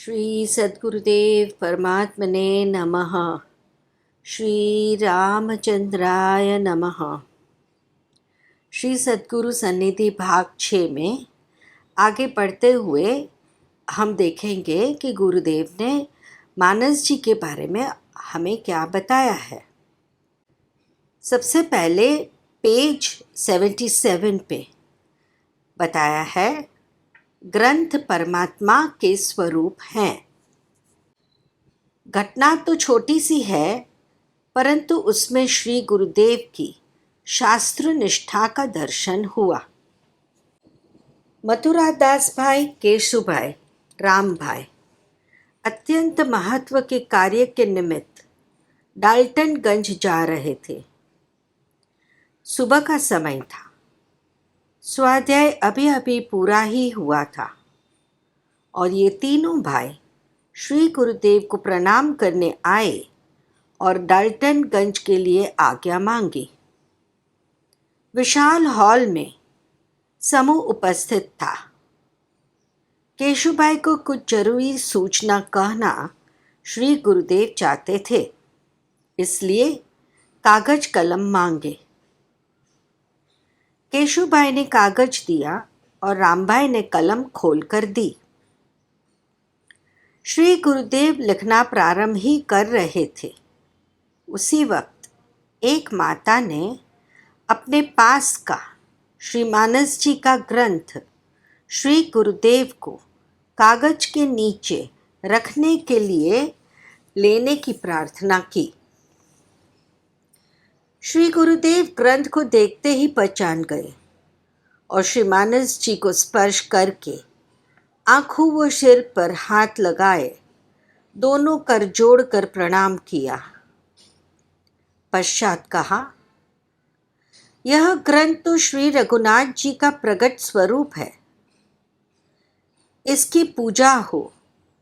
श्री सद्गुरुदेव परमात्मने नमः। श्री रामचंद्राय नमः। श्री सद्गुरु सन्निधि भाग 6 में आगे बढ़ते हुए हम देखेंगे कि गुरुदेव ने मानस जी के बारे में हमें क्या बताया है। सबसे पहले पेज 77 पे बताया है, ग्रंथ परमात्मा के स्वरूप हैं। घटना तो छोटी सी है, परंतु उसमें श्री गुरुदेव की शास्त्र निष्ठा का दर्शन हुआ। मथुरा दास भाई, केशु भाई, राम भाई अत्यंत महत्व के कार्य के निमित्त डाल्टनगंज जा रहे थे। सुबह का समय था। स्वाध्याय अभी अभी पूरा ही हुआ था और ये तीनों भाई श्री गुरुदेव को प्रणाम करने आए और डाल्टनगंज के लिए आज्ञा मांगी। विशाल हॉल में समूह उपस्थित था। केशुभाई को कुछ जरूरी सूचना कहना श्री गुरुदेव चाहते थे, इसलिए कागज कलम मांगे। केशुभाई ने कागज दिया और रामभाई ने कलम खोलकर दी। श्री गुरुदेव लिखना प्रारंभ ही कर रहे थे। उसी वक्त एक माता ने अपने पास का श्री मानस जी का ग्रंथ श्री गुरुदेव को कागज के नीचे रखने के लिए लेने की प्रार्थना की। श्री गुरुदेव ग्रंथ को देखते ही पहचान गए और श्री मानस जी को स्पर्श करके आंखों व सिर पर हाथ लगाए, दोनों कर जोड़कर प्रणाम किया। पश्चात कहा, यह ग्रंथ तो श्री रघुनाथ जी का प्रकट स्वरूप है। इसकी पूजा हो,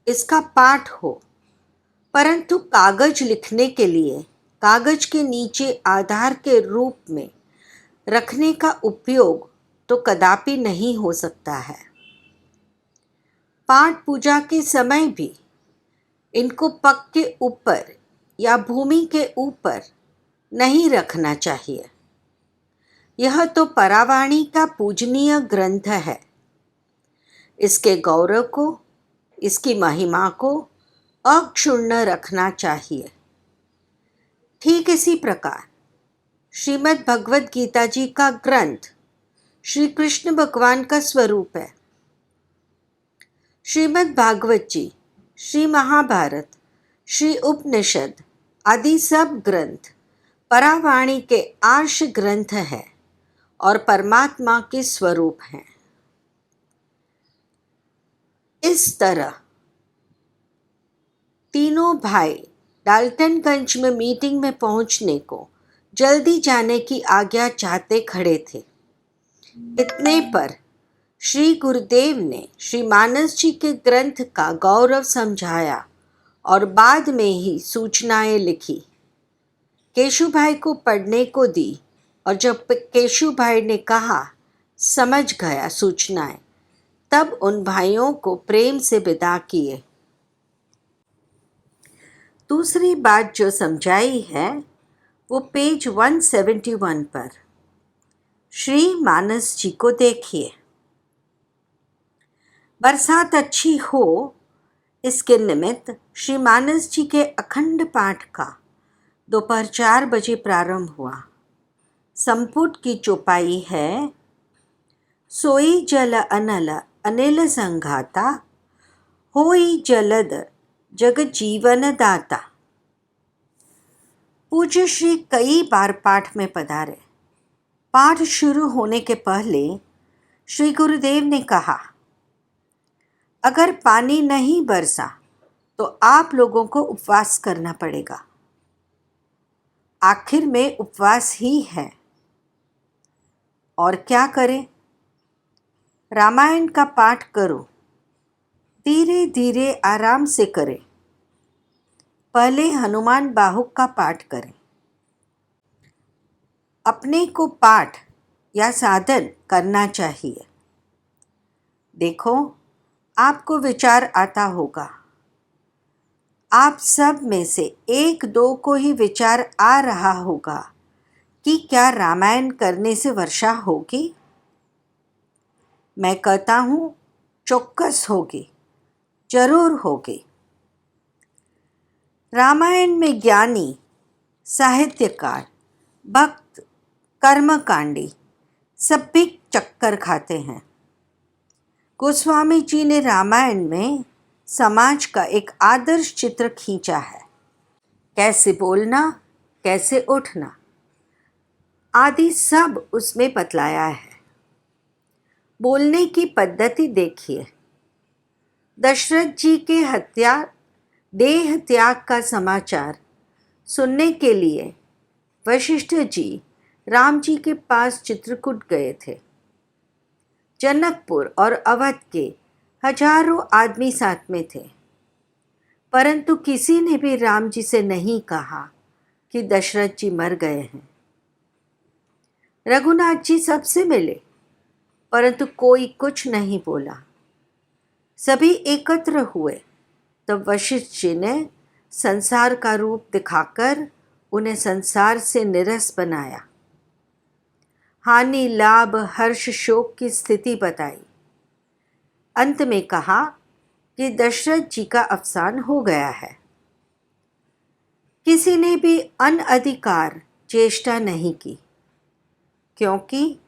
इसका पाठ हो, परंतु कागज लिखने के लिए कागज के नीचे आधार के रूप में रखने का उपयोग तो कदापि नहीं हो सकता है। पाठ पूजा के समय भी इनको पग के ऊपर या भूमि के ऊपर नहीं रखना चाहिए। यह तो परावाणी का पूजनीय ग्रंथ है। इसके गौरव को, इसकी महिमा को अक्षुण्ण रखना चाहिए। ठीक इसी प्रकार श्रीमद् भगवद गीता जी का ग्रंथ श्री कृष्ण भगवान का स्वरूप है। श्रीमद् भागवत जी, श्री महाभारत, श्री उपनिषद आदि सब ग्रंथ परावाणी के आर्ष ग्रंथ है और परमात्मा के स्वरूप हैं। इस तरह तीनों भाई डाल्टनगंज में मीटिंग में पहुंचने को जल्दी जाने की आज्ञा चाहते खड़े थे। इतने पर श्री गुरुदेव ने श्री मानस जी के ग्रंथ का गौरव समझाया और बाद में ही सूचनाएं लिखी। केशुभाई को पढ़ने को दी और जब केशुभाई ने कहा समझ गया सूचनाएं, तब उन भाइयों को प्रेम से विदा किए। दूसरी बात जो समझाई है वो पेज 171 पर। श्री मानस जी को देखिए। बरसात अच्छी हो, इसके निमित्त श्री मानस जी के अखंड पाठ का दोपहर 4 बजे प्रारंभ हुआ। संपुट की चौपाई है, सोई जल अनल अनिल संघाता, होई जलद जग जीवन दाता। पूज्य श्री कई बार पाठ में पधारे। पाठ शुरू होने के पहले श्री गुरुदेव ने कहा, अगर पानी नहीं बरसा तो आप लोगों को उपवास करना पड़ेगा। आखिर में उपवास ही है और क्या करें। रामायण का पाठ करो, धीरे धीरे आराम से करें। पहले हनुमान बाहुक का पाठ करें। अपने को पाठ या साधन करना चाहिए। देखो, आपको विचार आता होगा, आप सब में से एक दो को ही विचार आ रहा होगा कि क्या रामायण करने से वर्षा होगी? मैं कहता हूँ चौक्कस होगी, जरूर होगी। रामायण में ज्ञानी, साहित्यकार, भक्त, कर्मकांडी सब भी चक्कर खाते हैं। गोस्वामी जी ने रामायण में समाज का एक आदर्श चित्र खींचा है। कैसे बोलना, कैसे उठना आदि सब उसमें बतलाया है। बोलने की पद्धति देखिए। दशरथ जी के देह त्याग का समाचार सुनने के लिए वशिष्ठ जी राम जी के पास चित्रकूट गए थे। जनकपुर और अवध के हजारों आदमी साथ में थे, परंतु किसी ने भी राम जी से नहीं कहा कि दशरथ जी मर गए हैं। रघुनाथ जी सबसे मिले, परंतु कोई कुछ नहीं बोला। सभी एकत्र हुए तब वशिष्ठ जी ने संसार का रूप दिखाकर उन्हें संसार से निरस बनाया। हानि, लाभ, हर्ष, शोक की स्थिति बताई। अंत में कहा कि दशरथ जी का अवसान हो गया है। किसी ने भी अनधिकार चेष्टा नहीं की, क्योंकि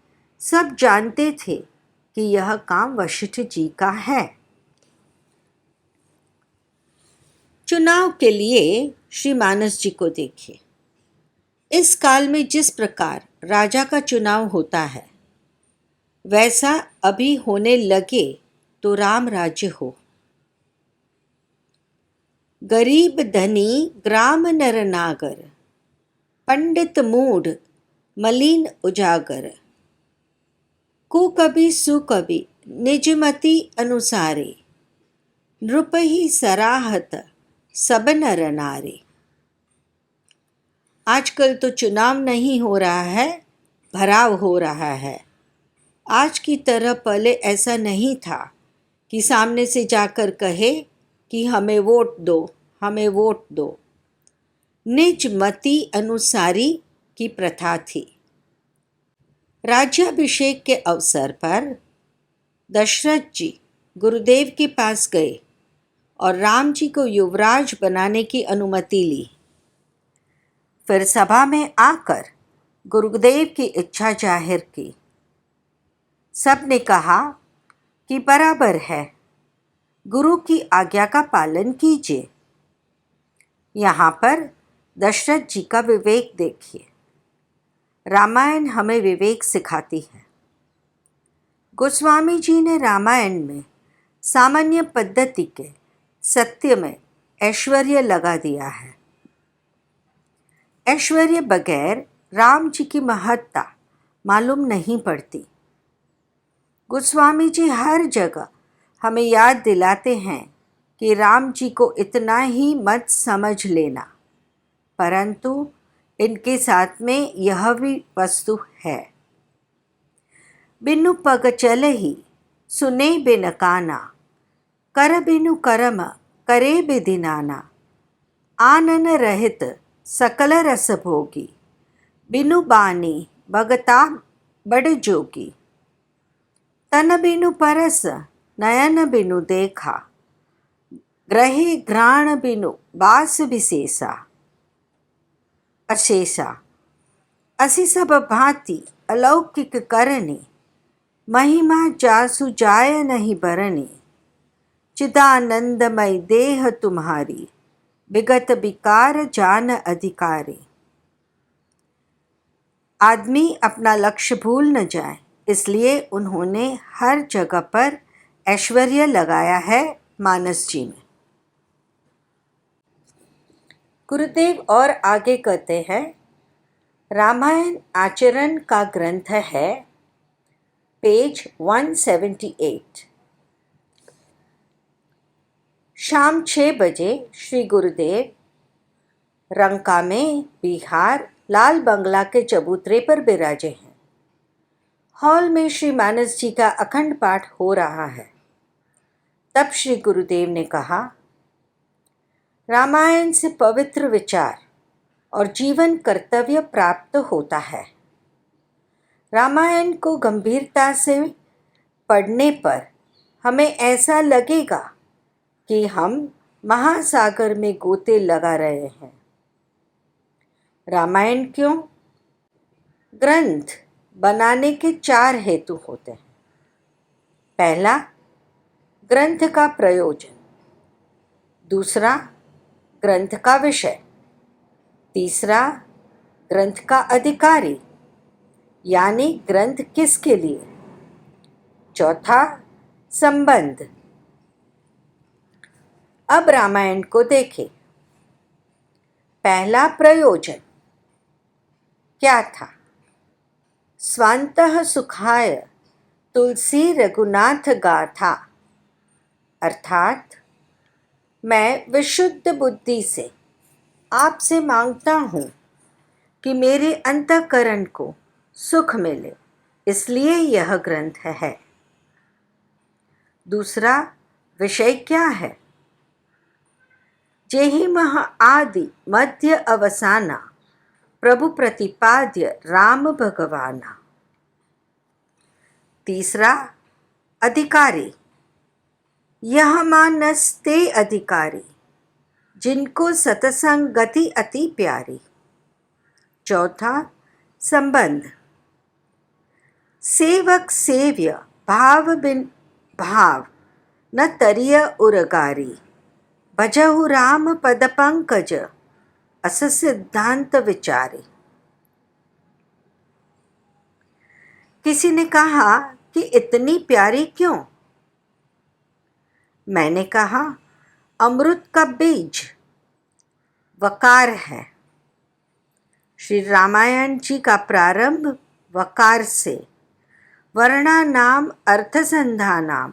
सब जानते थे कि यह काम वशिष्ठ जी का है। चुनाव के लिए श्री मानस जी को देखिए। इस काल में जिस प्रकार राजा का चुनाव होता है, वैसा अभी होने लगे तो राम राज्य हो। गरीब धनी ग्राम नर नागर, पंडित मूढ़ मलिन उजागर, कुकवि सुकवि निजमति अनुसारे, नृप ही सराहत सब नर नारी। आजकल तो चुनाव नहीं हो रहा है, भराव हो रहा है। आज की तरह पहले ऐसा नहीं था कि सामने से जाकर कहे कि हमें वोट दो, हमें वोट दो। निज मति अनुसारी की प्रथा थी। राज्याभिषेक के अवसर पर दशरथ जी गुरुदेव के पास गए और राम जी को युवराज बनाने की अनुमति ली। फिर सभा में आकर गुरुदेव की इच्छा जाहिर की। सब ने कहा कि बराबर है, गुरु की आज्ञा का पालन कीजिए। यहाँ पर दशरथ जी का विवेक देखिए। रामायण हमें विवेक सिखाती है। गोस्वामी जी ने रामायण में सामान्य पद्धति के सत्य में ऐश्वर्य लगा दिया है। ऐश्वर्य बगैर राम जी की महत्ता मालूम नहीं पड़ती। गोस्वामी जी हर जगह हमें याद दिलाते हैं कि राम जी को इतना ही मत समझ लेना, परंतु इनके साथ में यह भी वस्तु है। बिनु पग चलहि सुने बिन काना, कर बिनु करम करे बिधि नाना। आनन रहित सकल रस भोगी, बिनु बानी भगता बड़ जोगी। तन बिनु परस नयन बिनु देखा, ग्रहे घ्राण बिनु बास विशेषा अशेषा। असी सब भांति अलौकिक करनी, महिमा जासु जाय नहीं बरनी। चिदानंदमय देह तुम्हारी, विगत विकार जान अधिकारी। आदमी अपना लक्ष्य भूल न जाए, इसलिए उन्होंने हर जगह पर ऐश्वर्य लगाया है मानस जी में। गुरुदेव और आगे कहते हैं, रामायण आचरण का ग्रंथ है, पेज 178। शाम 6 बजे श्री गुरुदेव रंका में बिहार लाल बंगला के चबूतरे पर विराजे हैं। हॉल में श्री मानस जी का अखंड पाठ हो रहा है। तब श्री गुरुदेव ने कहा, रामायण से पवित्र विचार और जीवन कर्तव्य प्राप्त होता है। रामायण को गंभीरता से पढ़ने पर हमें ऐसा लगेगा कि हम महासागर में गोते लगा रहे हैं। रामायण क्यों? ग्रंथ बनाने के 4 हेतु होते हैं। पहला, ग्रंथ का प्रयोजन। दूसरा, ग्रंथ का विषय। तीसरा, ग्रंथ का अधिकारी, यानी ग्रंथ किसके लिए। चौथा, संबंध। अब रामायण को देखें। पहला, प्रयोजन क्या था? स्वान्तः सुखाय तुलसी रघुनाथ गाथा, अर्थात मैं विशुद्ध बुद्धि से आपसे मांगता हूँ कि मेरे अंतःकरण को सुख मिले, इसलिए यह ग्रंथ है। दूसरा, विषय क्या है? जेहि मह आदि मध्य अवसाना प्रभु प्रतिपाद्य राम भगवाना। तीसरा, अधिकारी। यह मानस ते अधिकारी, जिनको सतसंग गति अति प्यारी। चौथा, संबंध। सेवक सेव्य भाव बिन भाव न तरिय उरगारी, भजहु राम पद पंकज अस सिद्धांत विचारी। किसी ने कहा कि इतनी प्यारी क्यों? मैंने कहा, अमृत का बीज वकार है। श्री रामायण जी का प्रारंभ वकार से, वर्णानाम अर्थसंधानाम,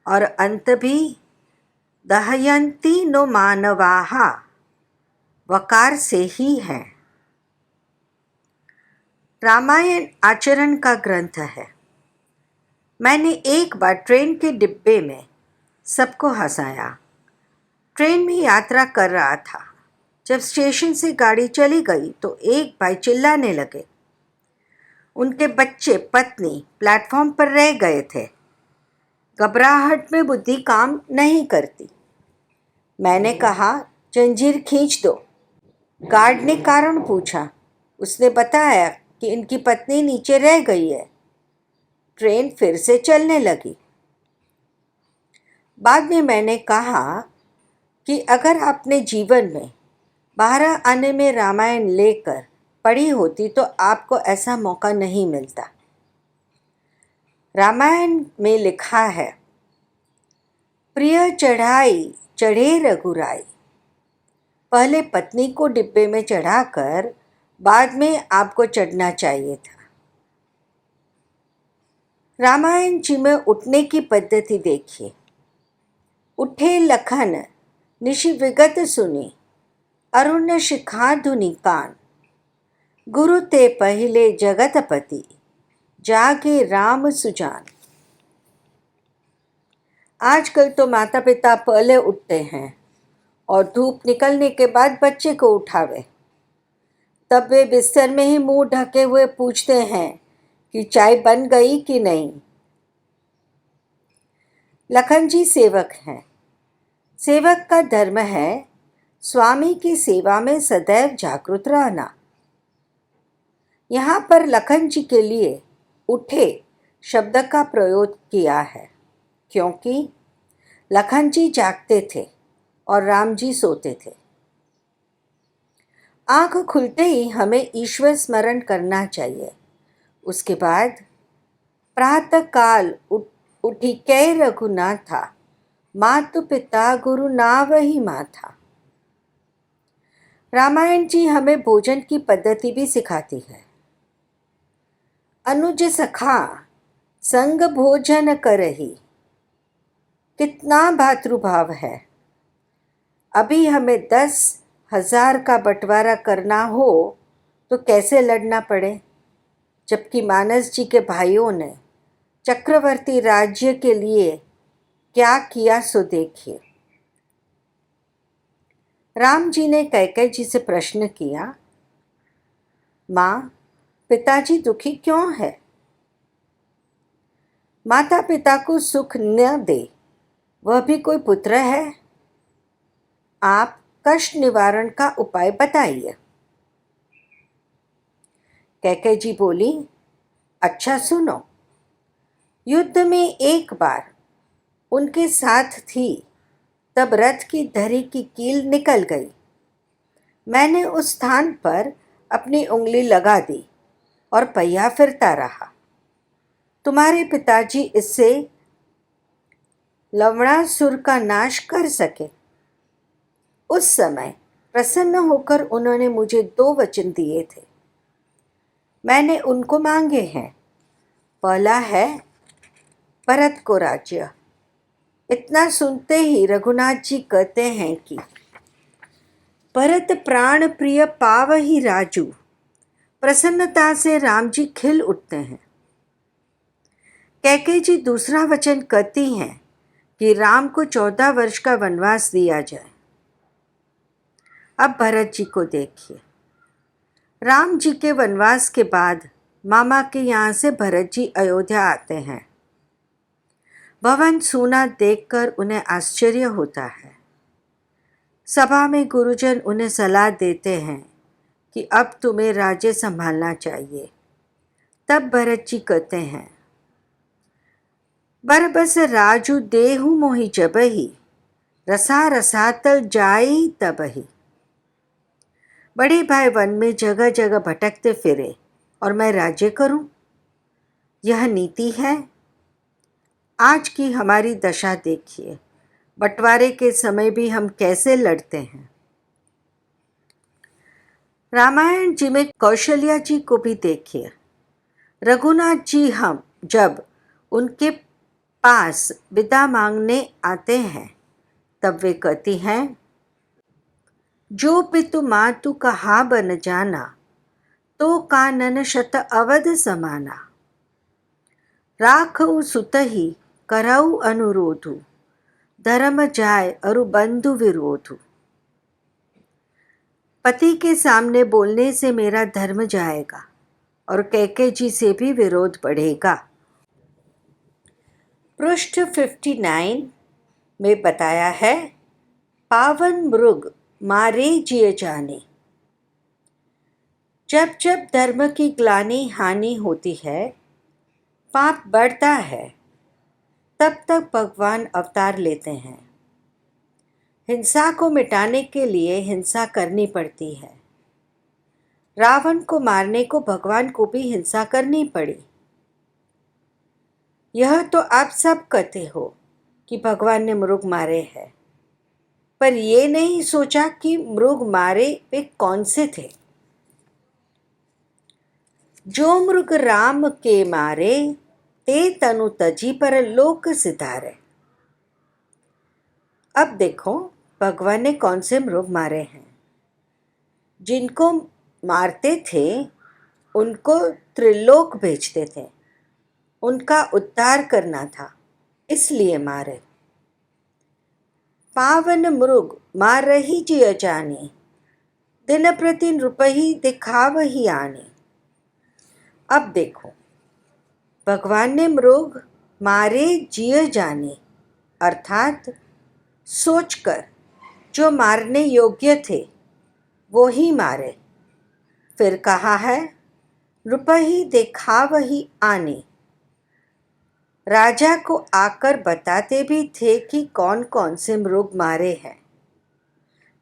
और अंत भी दहयन्ति नो मानवाहा वकार से ही है। रामायण आचरण का ग्रंथ है। मैंने एक बार ट्रेन के डिब्बे में सबको हंसाया। ट्रेन में यात्रा कर रहा था। जब स्टेशन से गाड़ी चली गई तो एक भाई चिल्लाने लगे। उनके बच्चे पत्नी प्लेटफॉर्म पर रह गए थे। घबराहट में बुद्धि काम नहीं करती। मैंने कहा, जंजीर खींच दो। गार्ड ने कारण पूछा। उसने बताया कि इनकी पत्नी नीचे रह गई है। ट्रेन फिर से चलने लगी। बाद में मैंने कहा कि अगर आपने जीवन में बाहर आने में रामायण लेकर पढ़ी होती तो आपको ऐसा मौका नहीं मिलता। रामायण में लिखा है, प्रिय चढ़ाई चढ़े रघुराई। पहले पत्नी को डिब्बे में चढ़ाकर बाद में आपको चढ़ना चाहिए था। रामायण जी में उठने की पद्धति देखिए। उठे लखन निशि विगत सुनी, अरुण शिखा धुनि कान। गुरु ते पहिले जगतपति, जागे राम सुजान। आजकल तो माता पिता पहले उठते हैं और धूप निकलने के बाद बच्चे को उठावे। तब वे बिस्तर में ही मुंह ढके हुए पूछते हैं कि चाय बन गई कि नहीं। लखन जी सेवक हैं। सेवक का धर्म है स्वामी की सेवा में सदैव जागृत रहना। यहाँ पर लखन जी के लिए उठे शब्द का प्रयोग किया है, क्योंकि लखन जी जागते थे और राम जी सोते थे। आँख खुलते ही हमें ईश्वर स्मरण करना चाहिए। उसके बाद प्रातः काल उठी कै रघुनाथा, मातु पिता गुरु नावहि माथा। रामायण जी हमें भोजन की पद्धति भी सिखाती है। अनुज सखा संग भोजन करही, कितना भातृभाव है। अभी हमें 10,000 का बंटवारा करना हो तो कैसे लड़ना पड़े, जबकि मानस जी के भाइयों ने चक्रवर्ती राज्य के लिए क्या किया सो देखिए। राम जी ने कैकेयी जी से प्रश्न किया, माँ, पिताजी दुखी क्यों है? माता पिता को सुख न दे वह भी कोई पुत्र है? आप कष्ट निवारण का उपाय बताइए। कैकेयी जी बोली, अच्छा सुनो। युद्ध में एक बार उनके साथ थी, तब रथ की धरी की कील निकल गई। मैंने उस स्थान पर अपनी उंगली लगा दी और पहिया फिरता रहा। तुम्हारे पिताजी इससे लवणासुर का नाश कर सके। उस समय प्रसन्न होकर उन्होंने मुझे 2 वचन दिए थे। मैंने उनको मांगे हैं। पहला है भरत को राज्य। इतना सुनते ही रघुनाथ जी कहते हैं कि भरत प्राण प्रिय पावहि राजू। प्रसन्नता से राम जी खिल उठते हैं। कैकेयी जी दूसरा वचन कहती हैं कि राम को 14 वर्ष का वनवास दिया जाए। अब भरत जी को देखिए। राम जी के वनवास के बाद मामा के यहाँ से भरत जी अयोध्या आते हैं। भवन सूना देखकर उन्हें आश्चर्य होता है। सभा में गुरुजन उन्हें सलाह देते हैं कि अब तुम्हें राज्य संभालना चाहिए। तब भरत जी कहते हैं, बरबस राजू देहु मोहि जबहि, रसा रसातल जाई तबहि। बड़े भाई वन में जगह जगह भटकते फिरे और मैं राज्य करूं? यह नीति है? आज की हमारी दशा देखिए। बंटवारे के समय भी हम कैसे लड़ते हैं। रामायण जी में कौशल्या जी को भी देखिए। रघुनाथ जी हम जब उनके पास विदा मांगने आते हैं तब वे कहती हैं, जो पितु मातु कहा बन जाना, तो कानन शत अवध समाना। राखऊ सुतहि करऊ अनुरोधु, धर्म जाय अरु बंधु विरोधु। पति के सामने बोलने से मेरा धर्म जाएगा और कैकेयी जी से भी विरोध बढ़ेगा। पृष्ठ 59 में बताया है, पावन मृग मारे जिय जाने। जब जब धर्म की ग्लानि हानि होती है, पाप बढ़ता है, तब तक भगवान अवतार लेते हैं। हिंसा को मिटाने के लिए हिंसा करनी पड़ती है। रावण को मारने को भगवान को भी हिंसा करनी पड़ी। यह तो आप सब कहते हो कि भगवान ने मृग मारे हैं, पर ये नहीं सोचा कि मृग मारे वे कौन से थे। जो मृग राम के मारे, ते तनु तजी पर लोक सिधारे। अब देखो भगवान ने कौन से मृग मारे हैं। जिनको मारते थे उनको त्रिलोक भेजते थे। उनका उद्धार करना था, इसलिए मारे। पावन मृग मारहि जिय जानी, दिन प्रति नृपहि दिखावहि आनी। अब देखो भगवान ने मृग मारे जिय जाने अर्थात सोचकर जो मारने योग्य थे वो ही मारे। फिर कहा है, नृपहि दिखावहि आनी। राजा को आकर बताते भी थे कि कौन कौन से मृग मारे हैं।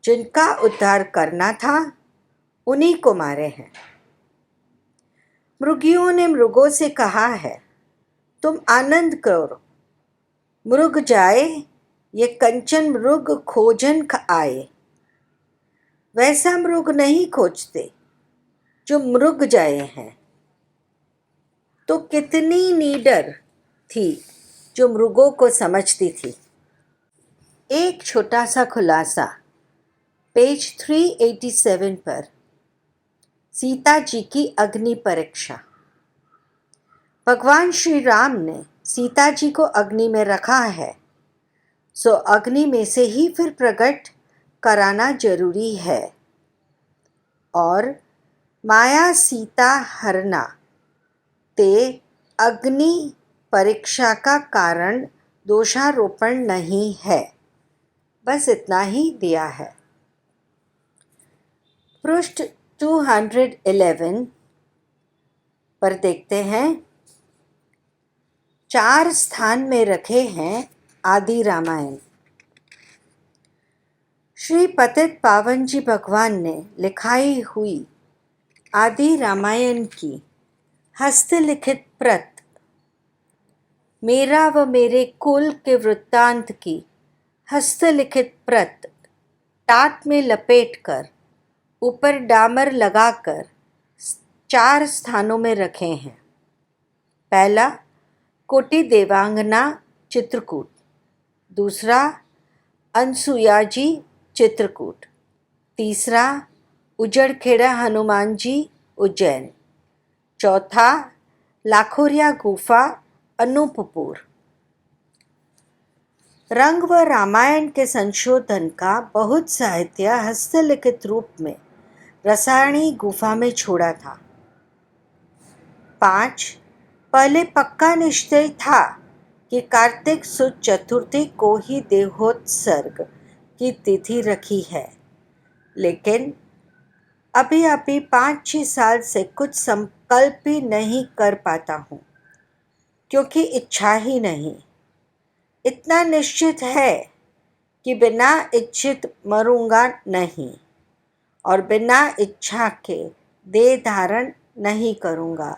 जिनका उद्धार करना था उन्हीं को मारे हैं। मृगियों ने मृगों से कहा है, तुम आनंद करो, मृग जाए ये कंचन मृग खोजन आए। वैसा मृग नहीं खोजते जो मृग जाए हैं। तो कितनी नीडर थी जो मृगों को समझती थी। एक छोटा सा खुलासा पेज 387 पर सीता जी की अग्नि परीक्षा। भगवान श्री राम ने सीता जी को अग्नि में रखा है, सो अग्नि में से ही फिर प्रकट कराना जरूरी है और माया सीता हरना ते अग्नि परीक्षा का कारण दोषारोपण नहीं है। बस इतना ही दिया है। पृष्ठ 211 पर देखते हैं, 4 स्थान में रखे हैं आदि रामायण। श्री पतित पावन जी भगवान ने लिखाई हुई आदि रामायण की हस्तलिखित प्रत, मेरा व मेरे कुल के वृत्तांत की हस्तलिखित प्रत टाट में लपेटकर ऊपर डामर लगाकर 4 स्थानों में रखे हैं। पहला, कोटि देवांगना चित्रकूट। दूसरा, अनसुया जी चित्रकूट। तीसरा, उजड़खेड़ा हनुमान जी उज्जैन। चौथा, लाखोरिया गुफा अनूपपुर। रंग व रामायण के संशोधन का बहुत साहित्य हस्तलिखित रूप में रसायणी गुफा में छोड़ा था। 5, पहले पक्का निश्चय था कि कार्तिक सुद चतुर्थी को ही देहोत्सर्ग की तिथि रखी है, लेकिन अभी 5-6 साल से कुछ संकल्प ही नहीं कर पाता हूँ, क्योंकि इच्छा ही नहीं। इतना निश्चित है कि बिना इच्छित मरूंगा नहीं और बिना इच्छा के देह धारण नहीं करूँगा।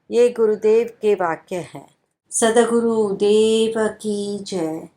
ये गुरुदेव के वाक्य हैं। सद्गुरु देव की जय।